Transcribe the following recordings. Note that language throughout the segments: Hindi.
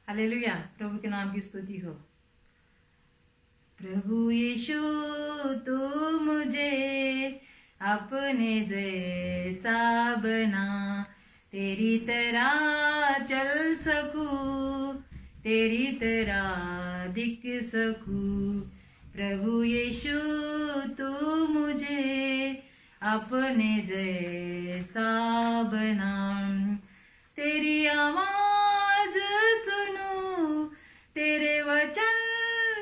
हालेलुया। प्रभु के नाम की स्तुति हो। प्रभु यीशु तू मुझे अपने जैसा बना, तेरी तरह चल सकूं, तेरी तरह दिख सकूं। प्रभु यीशु तू मुझे अपने जैसा बना, तेरी आवाज सुनूं, तेरे वचन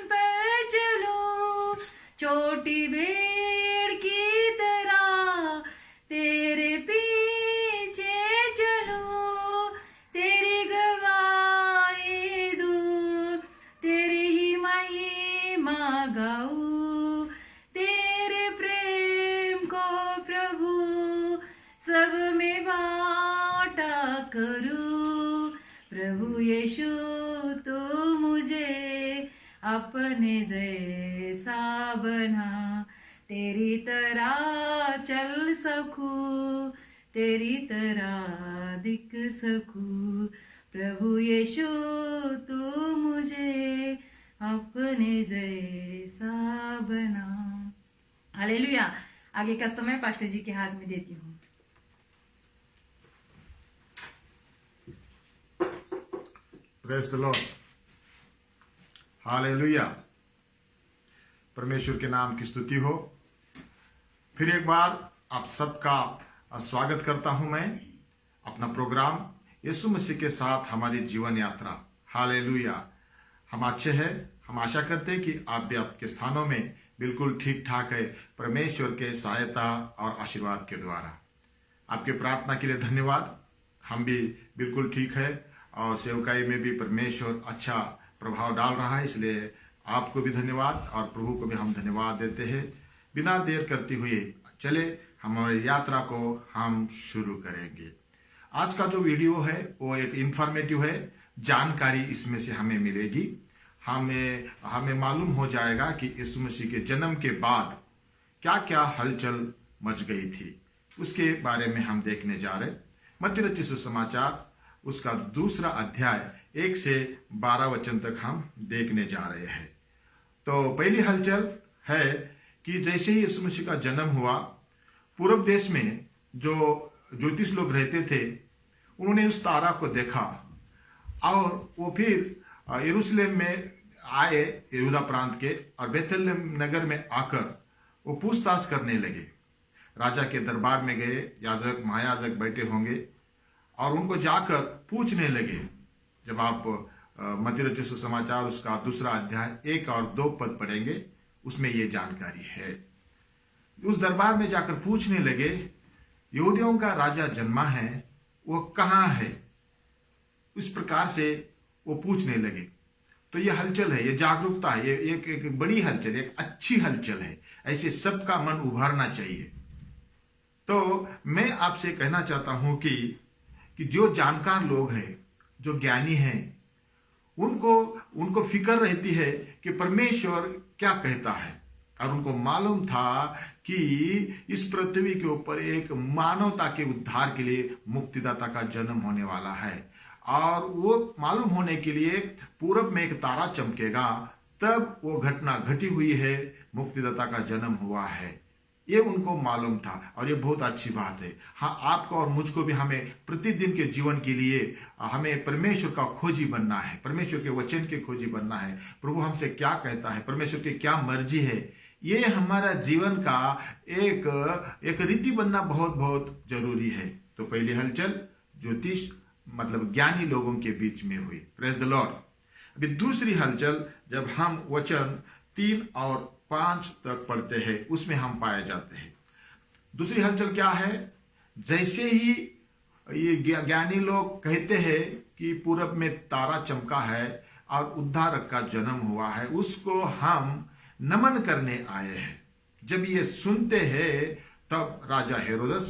पर चलूं, छोटी भेड़ की तरह तेरे पीछे चलूं, तेरी गवाही दूं, तेरी ही महिमा गाऊं, तेरे प्रेम को प्रभु सब में बांटा करूं। प्रभु यीशु तो मुझे अपने जैसा बना, तेरी तरह चल सकूं, तेरी तरह दिख सकूं। प्रभु यीशु तो मुझे अपने जैसा बना। हालेलुया। आगे का समय पास्टर जी के हाथ में देती हूँ। Praise the Lord. हालेलुया। परमेश्वर के नाम की स्तुति हो। फिर एक बार आप सबका स्वागत करता हूं मैं अपना प्रोग्राम यीशु मसीह के साथ हमारी जीवन यात्रा। हालेलुया। हम अच्छे हैं। हम आशा करते हैं कि आप भी आपके स्थानों में बिल्कुल ठीक ठाक है, परमेश्वर के सहायता और आशीर्वाद के द्वारा। आपके प्रार्थना के लिए धन्यवाद। हम भी बिल्कुल ठीक है और सेवकाई में भी परमेश्वर अच्छा प्रभाव डाल रहा है, इसलिए आपको भी धन्यवाद और प्रभु को भी हम धन्यवाद देते हैं। बिना देर करते हुए चले हमारी यात्रा को हम शुरू करेंगे। आज का जो वीडियो है वो एक इंफॉर्मेटिव है, जानकारी इसमें से हमें मिलेगी। हमें मालूम हो जाएगा कि यीशु मसीह के जन्म के बाद क्या क्या हलचल मच गई थी, उसके बारे में हम देखने जा रहे। मत्ती रचित सुसमाचार उसका 2 अध्याय 1 से 12 वचन तक हम देखने जा रहे हैं। तो पहली हलचल है कि जैसे ही यीशु मसीह का जन्म हुआ, पूर्व देश में जो ज्योतिष लोग रहते थे उन्होंने उस तारा को देखा और वो फिर यरूशलेम में आए, यहूदा प्रांत के, और बेथलेहम नगर में आकर वो पूछताछ करने लगे। राजा के दरबार में गए, याजक महायाजक बैठे होंगे और उनको जाकर पूछने लगे। जब आप मत्ती रचित सुसमाचार उसका 2 अध्याय 1 और 2 पद पढ़ेंगे, उसमें ये जानकारी है। उस दरबार में जाकर पूछने लगे, यहूदियों का राजा जन्मा है, वो कहाँ है? इस प्रकार से वो पूछने लगे। तो ये हलचल है, ये जागरूकता है, ये एक बड़ी हलचल, एक अच्छी हलचल है। ऐसे सबका मन उभारना चाहिए। तो मैं आपसे कहना चाहता हूं कि जो जानकार लोग हैं, जो ज्ञानी हैं, उनको फिक्र रहती है कि परमेश्वर क्या कहता है, और उनको मालूम था कि इस पृथ्वी के ऊपर एक मानवता के उद्धार के लिए मुक्तिदाता का जन्म होने वाला है। और वो मालूम होने के लिए पूरब में एक तारा चमकेगा, तब वो घटना घटी हुई है, मुक्तिदाता का जन्म हुआ है। ये उनको मालूम था और ये बहुत अच्छी बात है। हाँ, आपको और मुझको भी हमें प्रतिदिन के जीवन के लिए हमें परमेश्वर का खोजी बनना है, परमेश्वर के वचन के खोजी बनना है। प्रभु हमसे क्या कहता है, परमेश्वर की क्या मर्जी है, ये हमारा जीवन का एक रीति बनना बहुत बहुत जरूरी है। तो पहली हलचल ज्योतिष मतलब ज्ञानी लोगों के बीच में हुई। Praise the Lord. अभी दूसरी हलचल जब हम वचन 3 और 5 तक पढ़ते हैं, उसमें हम पाए जाते हैं। दूसरी हलचल क्या है? जैसे ही ये ज्ञानी लोग कहते हैं कि पूरब में तारा चमका है और उद्धारक का जन्म हुआ है, उसको हम नमन करने आए हैं। जब ये सुनते हैं तब राजा हेरोदस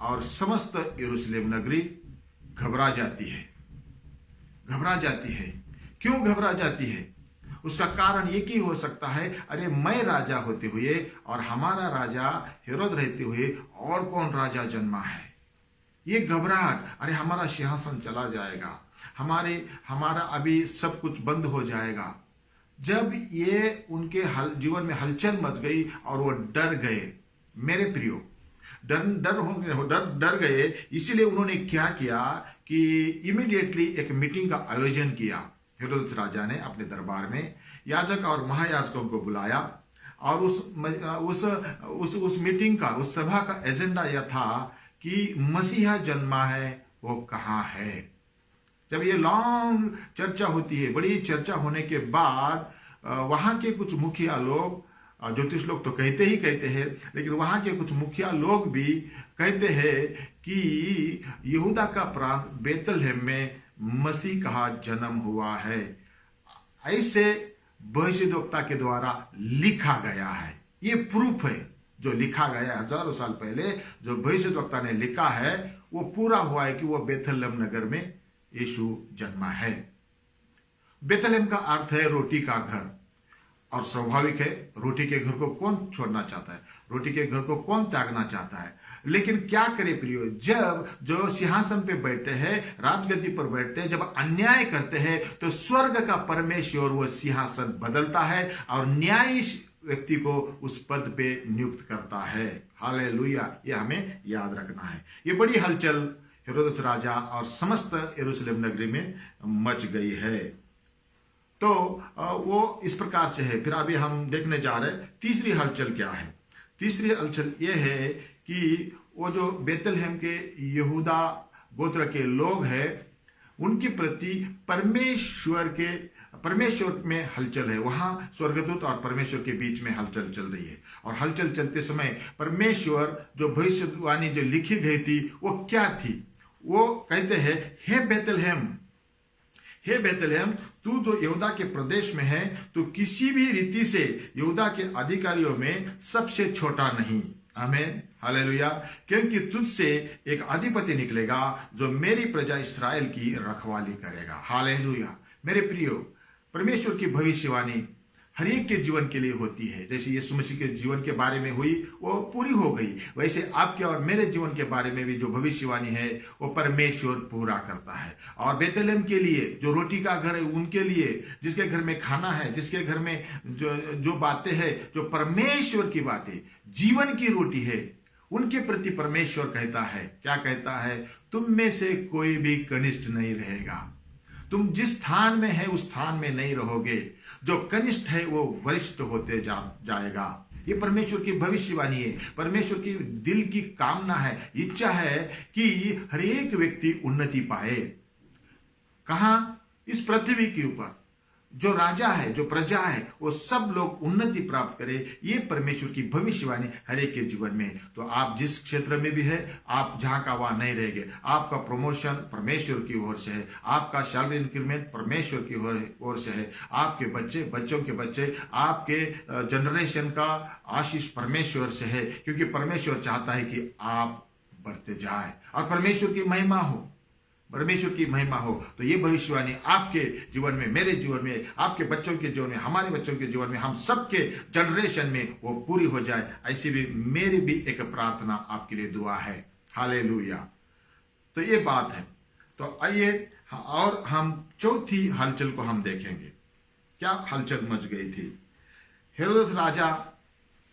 और समस्त यरूशलेम नगरी घबरा जाती है। क्यों घबरा जाती है? उसका कारण ये की हो सकता है, अरे मैं राजा होते हुए और हमारा राजा हेरोद रहते हुए और कौन राजा जन्मा है। ये घबराहट, अरे हमारा सिंहासन चला जाएगा, हमारा अभी सब कुछ बंद हो जाएगा। जब ये उनके जीवन में हलचल मच गई और वो डर गए, मेरे प्रियो, डर गए, इसीलिए उन्होंने क्या किया कि इमीडिएटली एक मीटिंग का आयोजन किया। हेरोदेस राजा ने अपने दरबार में याजक और महायाजकों को बुलाया और उस मीटिंग का, उस सभा का एजेंडा यह था कि मसीहा जन्मा है, वो कहाँ है। जब ये लॉन्ग चर्चा होती है, बड़ी चर्चा होने के बाद वहां के कुछ मुखिया लोग, ज्योतिष लोग तो कहते ही कहते हैं, लेकिन वहां के कुछ मुखिया लोग भी कहते हैं कि यहूदा का प्रांत बेतलहम में मसीह का जन्म हुआ है। ऐसे भविष्यद्वक्ता के द्वारा लिखा गया है। ये प्रूफ है, जो लिखा गया है हजारों साल पहले, जो भविष्यद्वक्ता ने लिखा है वो पूरा हुआ है कि वो बेथलेहम नगर में यीशु जन्मा है। बेथलेहम का अर्थ है रोटी का घर, और स्वाभाविक है, रोटी के घर को कौन छोड़ना चाहता है, रोटी के घर को कौन त्यागना चाहता है। लेकिन क्या करे प्रियो, जब जो सिंहासन पे बैठे हैं, राजगद्दी पर बैठते हैं, जब अन्याय करते हैं तो स्वर्ग का परमेश्वर वो सिंहासन बदलता है और न्यायी व्यक्ति को उस पद पे नियुक्त करता है। हालेलुया, ये हमें याद रखना है। ये बड़ी हलचल हेरोदेस राजा और समस्त यरूशलेम नगरी में मच गई है। तो वो इस प्रकार से है। फिर अभी हम देखने जा रहे हैं तीसरी हलचल क्या है। तीसरी हलचल ये है कि वो जो बेतलहम के यहूदा गोत्र के लोग हैं, उनके प्रति परमेश्वर में हलचल है। वहां स्वर्गदूत और परमेश्वर के बीच में हलचल चल रही है। और हलचल चलते समय परमेश्वर जो भविष्यवाणी जो लिखी गई थी वो क्या थी, वो कहते हैं, हे बेतलहम, तू जो यहूदा के प्रदेश में है, तू किसी भी रीति से यहूदा के अधिकारियों में सबसे छोटा नहीं। आमीन, हालेलुया। क्योंकि तुझसे एक अधिपति निकलेगा जो मेरी प्रजा इस्राएल की रखवाली करेगा। हालेलुया। मेरे प्रियो, परमेश्वर की भविष्यवाणी हर एक के जीवन के लिए होती है। जैसे यीशु मसीह के जीवन के बारे में हुई, वो पूरी हो गई, वैसे आपके और मेरे जीवन के बारे में भी जो भविष्यवाणी है वो परमेश्वर पूरा करता है। और बेतलहम के लिए जो रोटी का घर है, उनके लिए, जिसके घर में खाना है, जिसके घर में जो बातें हैं, जो परमेश्वर की बातें, जीवन की रोटी है, उनके प्रति परमेश्वर कहता है, क्या कहता है, तुम में से कोई भी कनिष्ठ नहीं रहेगा। तुम जिस स्थान में है उस स्थान में नहीं रहोगे। जो कनिष्ठ है वो वरिष्ठ होते जाएगा। ये परमेश्वर की भविष्यवाणी है। परमेश्वर की दिल की कामना है, इच्छा है कि हर एक व्यक्ति उन्नति पाए। कहां? इस पृथ्वी के ऊपर जो राजा है, जो प्रजा है, वो सब लोग उन्नति प्राप्त करे। ये परमेश्वर की भविष्यवाणी हर एक के जीवन में। तो आप जिस क्षेत्र में भी है, आप जहां का वहां नहीं रहेंगे। आपका प्रमोशन परमेश्वर की ओर से है, आपका सैलरी इंक्रीमेंट परमेश्वर की ओर से है, आपके बच्चों के बच्चे, आपके जनरेशन का आशीष परमेश्वर से है। क्योंकि परमेश्वर चाहता है कि आप बढ़ते जाए और परमेश्वर की महिमा हो, परमेश्वर की महिमा हो। तो ये भविष्यवाणी आपके जीवन में, मेरे जीवन में, आपके बच्चों के जीवन में, हमारे बच्चों के जीवन में, हम सबके जनरेशन में वो पूरी हो जाए। ऐसी भी मेरी भी एक प्रार्थना आपके लिए दुआ है। हालेलुया। तो ये बात है। तो आइए और हम चौथी हलचल को हम देखेंगे। क्या हलचल मच गई थी। हेरोदेस राजा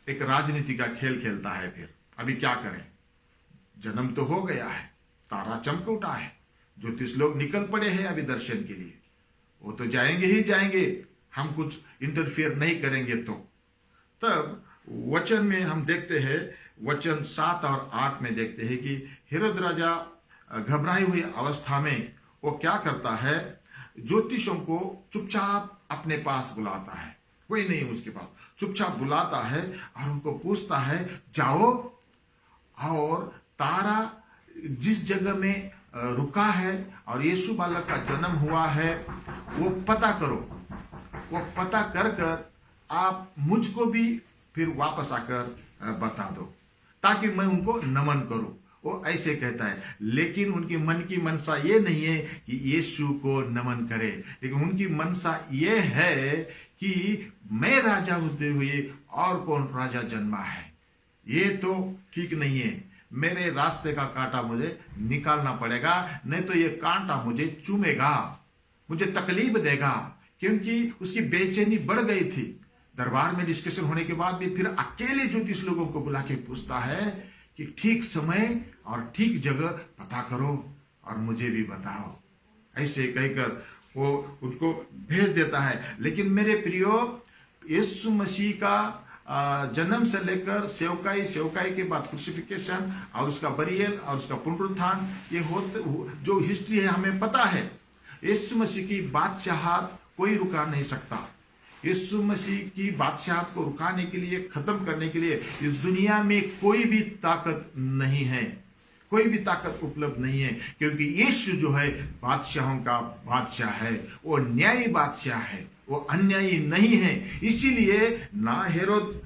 एक राजनीति का खेल खेलता है। फिर अभी क्या करें, जन्म तो हो गया है, तारा चमक उठा है, ज्योतिष लोग निकल पड़े हैं अभी दर्शन के लिए, वो तो जाएंगे ही जाएंगे, हम कुछ इंटरफेयर नहीं करेंगे। तो तब वचन में हम देखते हैं, वचन 7 और 8 में देखते हैं कि हेरोद राजा घबराई हुई अवस्था में वो क्या करता है, ज्योतिषों को चुपचाप अपने पास बुलाता है। कोई नहीं उसके पास, चुपचाप बुलाता है और उनको पूछता है, जाओ और तारा जिस जगह में रुका है और यीशु बालक का जन्म हुआ है वो पता करो। वो पता कर कर आप मुझको भी फिर वापस आकर बता दो, ताकि मैं उनको नमन करूं। वो ऐसे कहता है। लेकिन उनकी मन की मनसा ये नहीं है कि यीशु को नमन करे, लेकिन उनकी मनसा ये है कि मैं राजा होते हुए और कौन राजा जन्मा है। ये तो ठीक नहीं है। मेरे रास्ते का कांटा मुझे निकालना पड़ेगा, नहीं तो ये कांटा मुझे चूमेगा, मुझे तकलीफ देगा। क्योंकि उसकी बेचैनी बढ़ गई थी। दरबार में डिस्कशन होने के बाद भी फिर अकेले ज्योतिष लोगों को बुला के पूछता है कि ठीक समय और ठीक जगह पता करो और मुझे भी बताओ। ऐसे कहकर वो उनको भेज देता है। लेकिन मेरे प्रियो, यीशु मसीह का जन्म से लेकर सेवकाई के बाद क्रूसिफिकेशन और उसका बरियल और उसका पुनरुत्थान, ये जो हिस्ट्री है हमें पता है। यीशु मसीह की बादशाहत कोई रुका नहीं सकता। यीशु मसीह की बादशाहत को रुकाने के लिए, खत्म करने के लिए इस दुनिया में कोई भी ताकत नहीं है, कोई भी ताकत उपलब्ध नहीं है। क्योंकि यीशु जो है बादशाहों का बादशाह है, वो न्यायी बादशाह है, वो अन्यायी नहीं है। इसीलिए ना हेरोद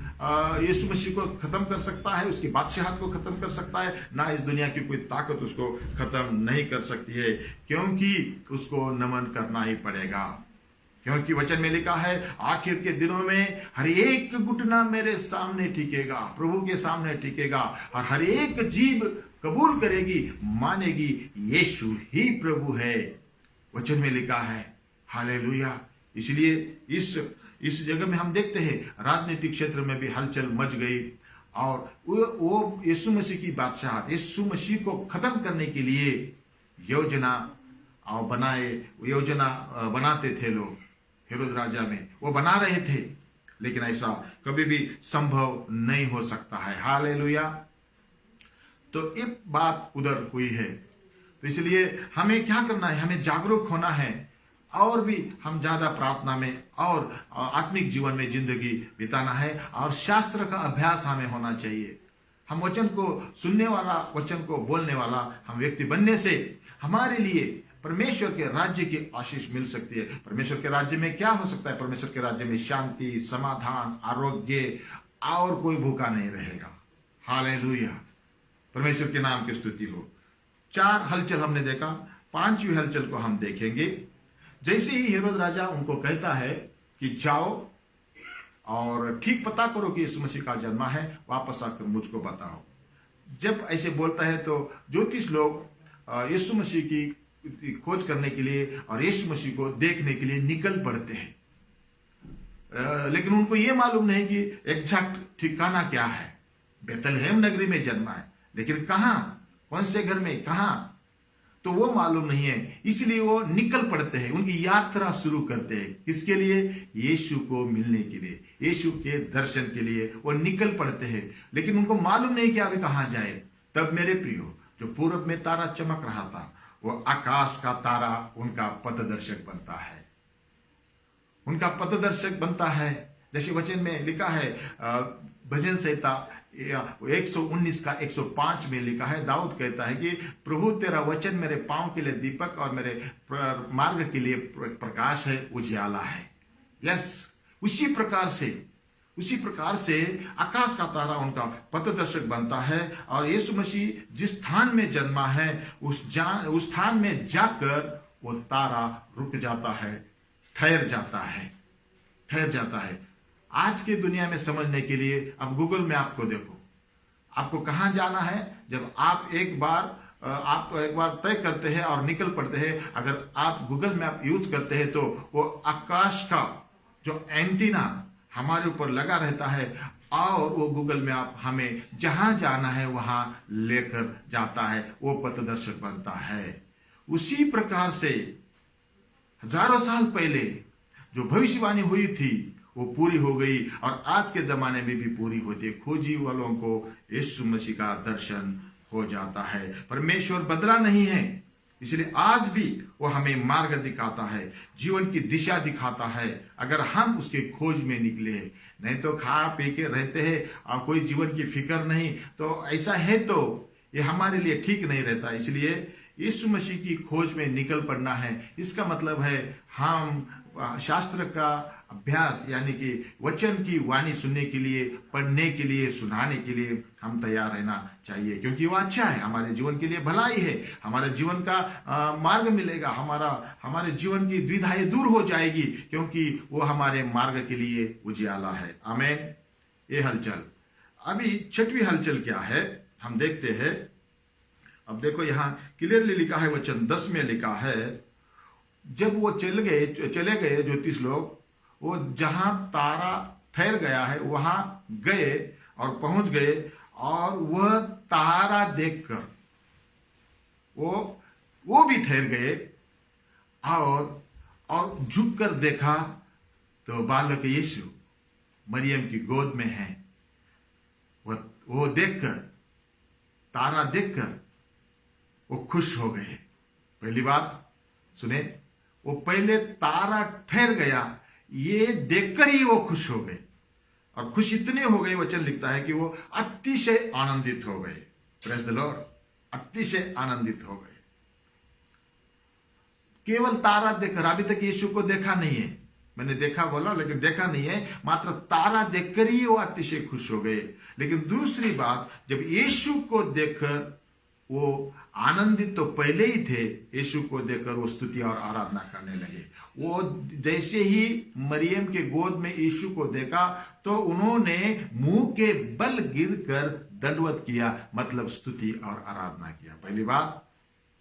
यीशु मसीह को खत्म कर सकता है, उसकी बादशाहत को खत्म कर सकता है, ना इस दुनिया की कोई ताकत उसको खत्म नहीं कर सकती है। क्योंकि उसको नमन करना ही पड़ेगा। क्योंकि वचन में लिखा है, आखिर के दिनों में हर एक घुटना मेरे सामने टिकेगा, प्रभु के सामने टिकेगा, और हर एक जीभ कबूल करेगी, मानेगी यीशु ही प्रभु है। वचन में लिखा है। हालेलुया। इसलिए इस जगह में हम देखते हैं राजनीतिक क्षेत्र में भी हलचल मच गई, और वो यीशु मसीह की बादशाहत, यीशु मसीह को खत्म करने के लिए योजना बनाते थे लोग। हेरोद राजा में वो बना रहे थे, लेकिन ऐसा कभी भी संभव नहीं हो सकता है। हालेलुया। तो एक बात उधर हुई है, तो इसलिए हमें क्या करना है, हमें जागरूक होना है, और भी हम ज्यादा प्रार्थना में और आत्मिक जीवन में जिंदगी बिताना है, और शास्त्र का अभ्यास हमें होना चाहिए। हम वचन को सुनने वाला, वचन को बोलने वाला हम व्यक्ति बनने से हमारे लिए परमेश्वर के राज्य की आशीष मिल सकती है। परमेश्वर के राज्य में क्या हो सकता है? परमेश्वर के राज्य में शांति, समाधान, आरोग्य, और कोई भूखा नहीं रहेगा। हालेलुया। परमेश्वर के नाम की स्तुति हो। 4 हलचल हमने देखा, 5वीं हलचल को हम देखेंगे। जैसे ही हेरोद राजा उनको कहता है कि जाओ और ठीक पता करो कि यीशु मसीह का जन्म है, वापस आकर मुझको बताओ। जब ऐसे बोलता है तो ज्योतिष लोग यीशु मसीह की खोज करने के लिए और यीशु मसीह को देखने के लिए निकल पड़ते हैं। लेकिन उनको यह मालूम नहीं कि एग्जैक्ट ठिकाना क्या है। बेथलहेम नगरी में जन्मा है, लेकिन कहां, कौन से घर में, कहां, तो वो मालूम नहीं है। इसलिए वो निकल पड़ते हैं, उनकी यात्रा शुरू करते हैं। किसके लिए? यीशु को मिलने के लिए, यीशु के दर्शन के लिए वो निकल पड़ते हैं। लेकिन उनको मालूम नहीं कि अभी कहां जाए। तब मेरे प्रियो, जो पूरब में तारा चमक रहा था, वो आकाश का तारा उनका पथदर्शक बनता है, उनका पथदर्शक बनता है। जैसे वचन में लिखा है, भजन संहिता 119 का 105 में लिखा है, दाऊद कहता है कि प्रभु तेरा वचन मेरे पांव के लिए दीपक और मेरे मार्ग के लिए प्रकाश है, उजियाला है। यस, उसी प्रकार से आकाश का तारा उनका पथदर्शक बनता है। और यीशु मसीह जिस स्थान में जन्मा है, उस स्थान में जाकर वो तारा रुक जाता है, ठहर जाता है। आज के दुनिया में समझने के लिए अब गूगल मैप को देखो, आपको कहां जाना है। जब आप एक बार तय करते हैं और निकल पड़ते हैं, अगर आप गूगल मैप यूज करते हैं तो वो आकाश का जो एंटीना हमारे ऊपर लगा रहता है, और वो गूगल मैप हमें जहां जाना है वहां लेकर जाता है, वो पथदर्शक बनता है। उसी प्रकार से हजारों साल पहले जो भविष्यवाणी हुई थी वो पूरी हो गई, और आज के जमाने में भी पूरी होती है। खोजी वालों को यीशु मसीह का दर्शन हो जाता है। परमेश्वर बदला नहीं है, इसलिए आज भी वो हमें मार्ग दिखाता है, जीवन की दिशा दिखाता है, अगर हम उसके खोज में निकले हैं। नहीं तो खा पी के रहते हैं और कोई जीवन की फिक्र नहीं, तो ऐसा है तो ये हमारे लिए ठीक नहीं रहता। इसलिए यीशु मसीह की खोज में निकल पड़ना है। इसका मतलब है हम शास्त्र का अभ्यास, यानी कि वचन की वाणी सुनने के लिए, पढ़ने के लिए, सुनाने के लिए हम तैयार रहना चाहिए, क्योंकि वो अच्छा है, हमारे जीवन के लिए भलाई है, हमारे जीवन का मार्ग मिलेगा, हमारे जीवन की द्विधाएं दूर हो जाएगी, क्योंकि वो हमारे मार्ग के लिए उजियाला है। आमीन। ये हलचल। अभी 6वीं हलचल क्या है? हम देखते हैं, अब देखो यहां क्लियरली लिखा है, वचन 10 में लिखा है, जब वो चले गए ज्योतिष लोग, वो जहां तारा ठहर गया है वहां गए और पहुंच गए, और वह तारा देखकर वो भी ठहर गए, और झुककर देखा तो बालक यीशु मरियम की गोद में है। वो देखकर, तारा देखकर वो खुश हो गए। पहली बात सुने, वो पहले तारा ठहर गया, ये देखकर ही वो खुश हो गए, और खुश इतने हो गए, वचन लिखता है कि वो अतिशय आनंदित हो गए। प्रेज द लॉर्ड, अतिशय आनंदित हो गए। केवल तारा देखकर, अभी तक यीशु को देखा नहीं है, मैंने देखा बोला लेकिन देखा नहीं है, मात्र तारा देखकर ही वो अतिशय खुश हो गए। लेकिन दूसरी बात, जब यीशु को देखकर वो आनंदित तो पहले ही थे, यीशु को देखकर वो स्तुति और आराधना करने लगे। वो जैसे ही मरियम के गोद में यीशु को देखा तो उन्होंने मुंह के बल गिरकर दंडवत किया, मतलब स्तुति और आराधना किया। पहली बात,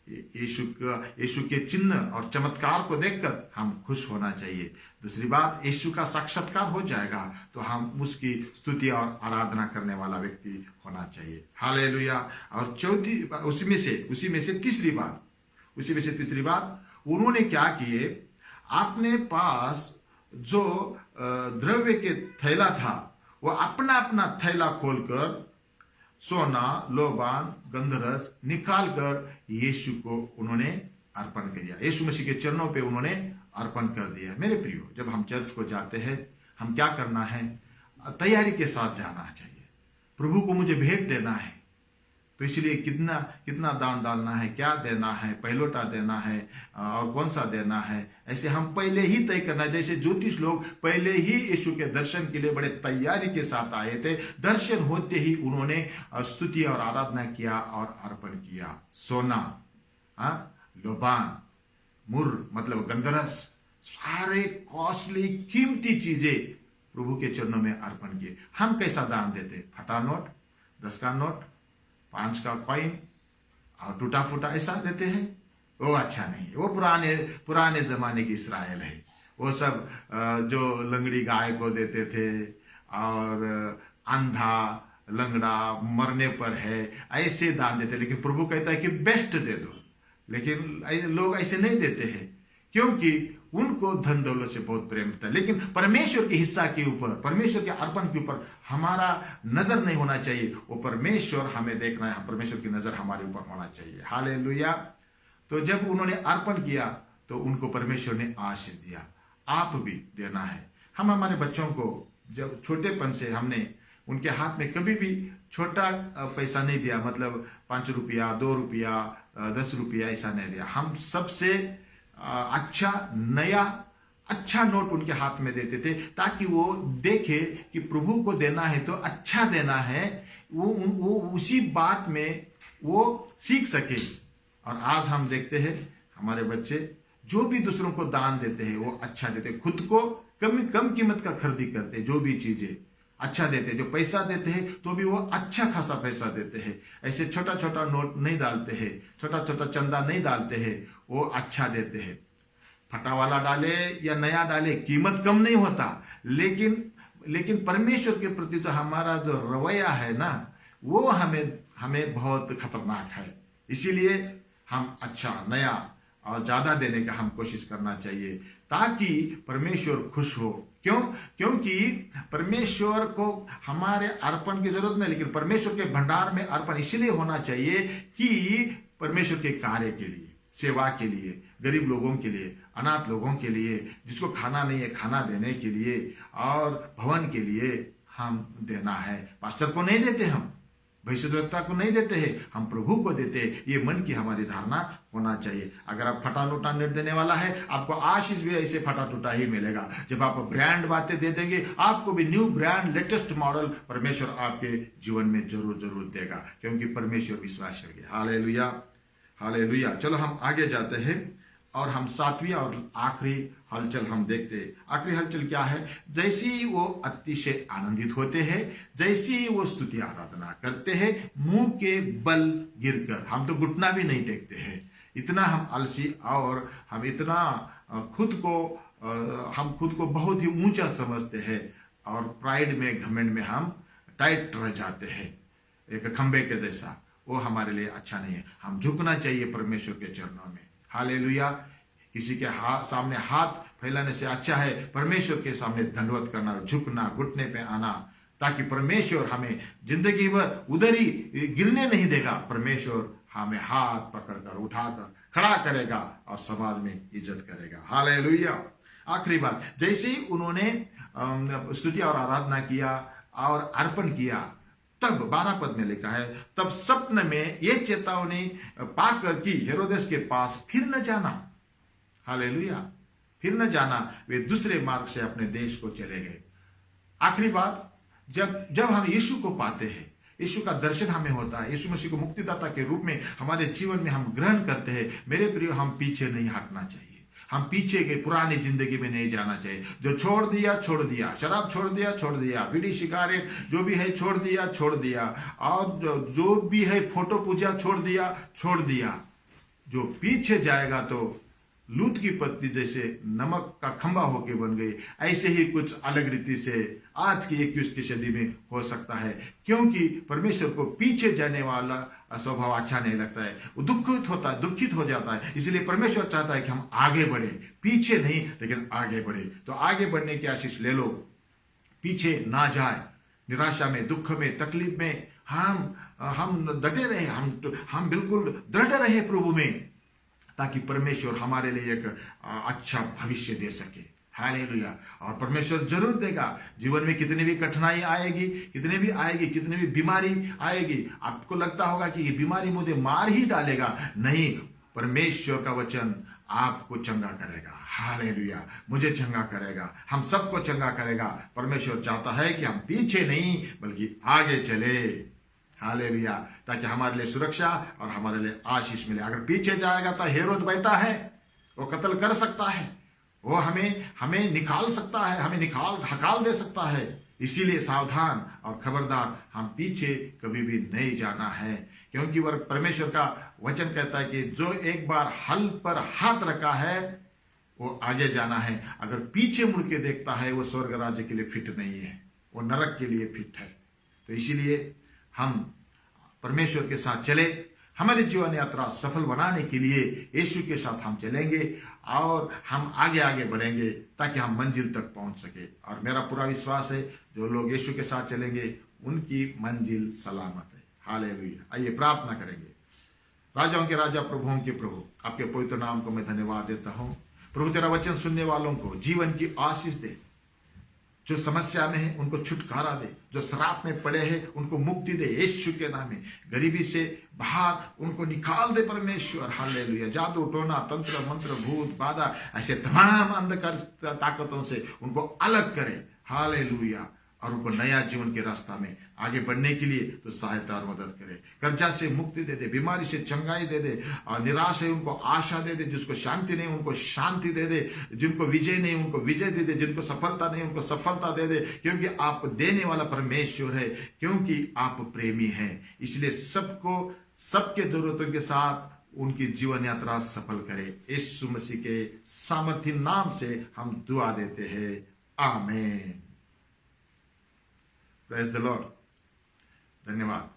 यीशु के चिन्ह और चमत्कार को देखकर हम खुश होना चाहिए। दूसरी बात, यीशु का साक्षात्कार हो जाएगा तो हम उसकी स्तुति और आराधना करने वाला व्यक्ति होना चाहिए। हालेलुया। और चौथी, उसी में से तीसरी बात, उन्होंने क्या किए, अपने पास जो द्रव्य के थैला था वो अपना अपना थैला खोलकर सोना, लोबान, गंधरस निकाल कर यीशु को उन्होंने अर्पण कर दिया। यीशु मसीह के चरणों पे उन्होंने अर्पण कर दिया। मेरे प्रियो, जब हम चर्च को जाते हैं, हम क्या करना है, तैयारी के साथ जाना चाहिए। प्रभु को मुझे भेंट देना है, तो इसलिए कितना दान डालना है, क्या देना है, पहलोटा देना है और कौन सा देना है, ऐसे हम पहले ही तय करना। जैसे ज्योतिष लोग पहले ही यीशु के दर्शन के लिए बड़े तैयारी के साथ आए थे, दर्शन होते ही उन्होंने स्तुति और आराधना किया और अर्पण किया। सोना, लोबान, मुर मतलब गंधरस, सारे कॉस्टली कीमती चीजें प्रभु के चरणों में अर्पण किए। हम कैसा दान देते, फटा नोट, 10 का नोट, 5 का कॉइन और टूटा फूटा ऐसा देते हैं, वो अच्छा नहीं। वो पुराने जमाने की इसराइल है। वो सब जो लंगड़ी गाय को देते थे और अंधा लंगड़ा मरने पर है, ऐसे दान देते। लेकिन प्रभु कहता है कि बेस्ट दे दो, लेकिन लोग ऐसे नहीं देते हैं, क्योंकि उनको धन दौलत से बहुत प्रेम था। लेकिन परमेश्वर के हिस्सा के ऊपर, परमेश्वर के अर्पण के ऊपर हमारा नजर नहीं होना चाहिए। वो परमेश्वर हमें देखना है, परमेश्वर की नजर हमारे ऊपर होना चाहिए। हालेलुया। तो जब उन्होंने अर्पण किया तो उनको परमेश्वर ने आशीष दिया। आप भी देना है। हम हमारे बच्चों को जब छोटेपन से हमने उनके हाथ में कभी भी छोटा पैसा नहीं दिया, मतलब 5 रुपया, 2 रुपया, 10 रुपया ऐसा नहीं दिया। हम सबसे अच्छा नया अच्छा नोट उनके हाथ में देते थे, ताकि वो देखे कि प्रभु को देना है तो अच्छा देना है। वो उसी बात में वो सीख सके। और आज हम देखते हैं हमारे बच्चे जो भी दूसरों को दान देते हैं वो अच्छा देते, खुद को कम कीमत का खरीदी करते, जो भी चीजें अच्छा देते, जो पैसा देते हैं तो भी वो अच्छा खासा पैसा देते हैं। ऐसे छोटा छोटा नोट नहीं डालते हैं, छोटा छोटा चंदा नहीं डालते हैं, वो अच्छा देते हैं। फटा वाला डाले या नया डाले, कीमत कम नहीं होता, लेकिन परमेश्वर के प्रति तो हमारा जो रवैया है ना, वो हमें बहुत खतरनाक है। इसीलिए हम अच्छा नया और ज्यादा देने का हम कोशिश करना चाहिए, ताकि परमेश्वर खुश हो। क्योंकि परमेश्वर को हमारे अर्पण की जरूरत नहीं, लेकिन परमेश्वर के भंडार में अर्पण इसलिए होना चाहिए कि परमेश्वर के कार्य के लिए, सेवा के लिए, गरीब लोगों के लिए, अनाथ लोगों के लिए, जिसको खाना नहीं है खाना देने के लिए और भवन के लिए हम देना है। पास्टर को नहीं देते, हम भविष्यद्वक्ता को नहीं देते हैं, हम प्रभु को देते हैं। ये मन की हमारी धारणा होना चाहिए। अगर आप फटा नोटा नेट देने वाला है, आपको आशीष भी ऐसे फटा टूटा ही मिलेगा। जब आप ब्रांड बातें दे देंगे, आपको भी न्यू ब्रांड लेटेस्ट मॉडल परमेश्वर आपके जीवन में जरूर देगा, क्योंकि परमेश्वर विश्वास है। Hallelujah, hallelujah. चलो हम आगे जाते हैं और हम सातवीं और आखिरी हलचल हम देखते हैं। आखिरी हलचल क्या है? जैसे ही वो अतिशय आनंदित होते हैं, जैसे ही वो स्तुति आराधना करते हैं, मुंह के बल गिरकर, हम तो घुटना भी नहीं टेकते हैं, इतना हम आलसी और हम इतना हम खुद को बहुत ही ऊंचा समझते हैं और प्राइड में, घमंड में हम टाइट रह जाते हैं, एक खंबे के जैसा। वो हमारे लिए अच्छा नहीं है। हम झुकना चाहिए परमेश्वर के चरणों में। हालेलुया। किसी के सामने हाथ फैलाने से अच्छा है परमेश्वर के सामने दंडवत करना, झुकना, घुटने पे आना, ताकि परमेश्वर हमें जिंदगी भर उधर ही गिरने नहीं देगा। परमेश्वर हमें हाथ पकड़कर उठाकर खड़ा करेगा और समाज में इज्जत करेगा। हालेलुया। आखिरी बात, जैसे ही उन्होंने स्तुति और आराधना किया और अर्पण किया, तब 12 पद में लिखा है, तब स्वप्न में ये चेतावनी पाकर कि हेरोदेस के पास फिर न जाना। हालेलुया। फिर न जाना, वे दूसरे मार्ग से अपने देश को चले गए। आखिरी बात, जब हम यीशु को पाते हैं, यीशु का दर्शन हमें होता है, यीशु मसीह को मुक्तिदाता के रूप में हमारे जीवन में हम ग्रहण करते हैं, मेरे प्रिय, हम पीछे नहीं हटना चाहिए। हम पीछे के पुरानी जिंदगी में नहीं जाना चाहिए। जो छोड़ दिया छोड़ दिया, शराब छोड़ दिया, बीड़ी सिगारेट जो भी है छोड़ दिया, और जो भी है फोटो पूजा छोड़ दिया। जो पीछे जाएगा तो लूत की पत्नी जैसे नमक का खंबा होके बन गई, ऐसे ही कुछ अलग रीति से आज की 21वीं सदी में हो सकता है, क्योंकि परमेश्वर को पीछे जाने वाला स्वभाव अच्छा नहीं लगता है। वो दुखित हो जाता है। इसलिए परमेश्वर चाहता है कि हम आगे बढ़े, पीछे नहीं लेकिन आगे बढ़े। तो आगे बढ़ने की आशीष ले लो, पीछे ना जाए। निराशा में, दुख में, तकलीफ में हम डटे रहे, हम बिल्कुल दृढ़ रहे प्रभु में, ताकि परमेश्वर हमारे लिए एक अच्छा भविष्य दे सके। हालेलुया। और परमेश्वर जरूर देगा। जीवन में कितनी भी कठिनाई आएगी, कितनी भी बीमारी आएगी, आपको लगता होगा कि ये बीमारी मुझे मार ही डालेगा, नहीं, परमेश्वर का वचन आपको चंगा करेगा। हालेलुया। मुझे चंगा करेगा, हम सबको चंगा करेगा। परमेश्वर चाहता है कि हम पीछे नहीं बल्कि आगे चले। हालेलुया। ताकि हमारे लिए सुरक्षा और हमारे लिए आशीष मिले। अगर पीछे जाएगा तो हेरोद बैठा है, वो कत्ल कर सकता है, वो हमें निकाल सकता है, हमें हकाल दे सकता है। इसीलिए सावधान और खबरदार, हम पीछे कभी भी नहीं जाना है, क्योंकि वह परमेश्वर का वचन कहता है कि जो एक बार हल पर हाथ रखा है वो आगे जाना है। अगर पीछे मुड़ के देखता है वो स्वर्ग राज्य के लिए फिट नहीं है, वो नरक के लिए फिट है। तो इसीलिए हम परमेश्वर के साथ चले। हमारी जीवन यात्रा सफल बनाने के लिए यीशु के साथ हम चलेंगे और हम आगे बढ़ेंगे, ताकि हम मंजिल तक पहुंच सके। और मेरा पूरा विश्वास है, जो लोग यीशु के साथ चलेंगे उनकी मंजिल सलामत है। हालेलुया। आइए प्रार्थना करेंगे। राजाओं के राजा, प्रभुओं के प्रभु, आपके पवित्र नाम को मैं धन्यवाद देता हूं। प्रभु, तेरा वचन सुनने वालों को जीवन की आशीष दे। जो समस्या में है उनको छुटकारा दे, जो श्राप में पड़े हैं उनको मुक्ति दे यीशु के नाम में। गरीबी से बाहर उनको निकाल दे परमेश्वर। हालेलुया। जादू, टोना, तंत्र, मंत्र, भूत, बाधा, ऐसे तमाम अंधकार ताकतों से उनको अलग करे। हालेलुया। और उनको नया जीवन के रास्ता में आगे बढ़ने के लिए तो सहायता और मदद करे। कर्जा से मुक्ति दे दे, बीमारी से चंगाई दे दे, और निराश है उनको आशा दे दे, जिसको शांति नहीं उनको शांति दे दे, जिनको विजय नहीं उनको विजय दे दे, जिनको सफलता नहीं उनको सफलता दे दे, क्योंकि आप देने वाला परमेश्वर है, क्योंकि आप प्रेमी हैं। इसलिए सबको सबके जरूरतों के साथ उनकी जीवन यात्रा सफल करे। यीशु मसीह के सामर्थी नाम से हम दुआ देते हैं। आमीन। Praise the Lord. धन्यवाद।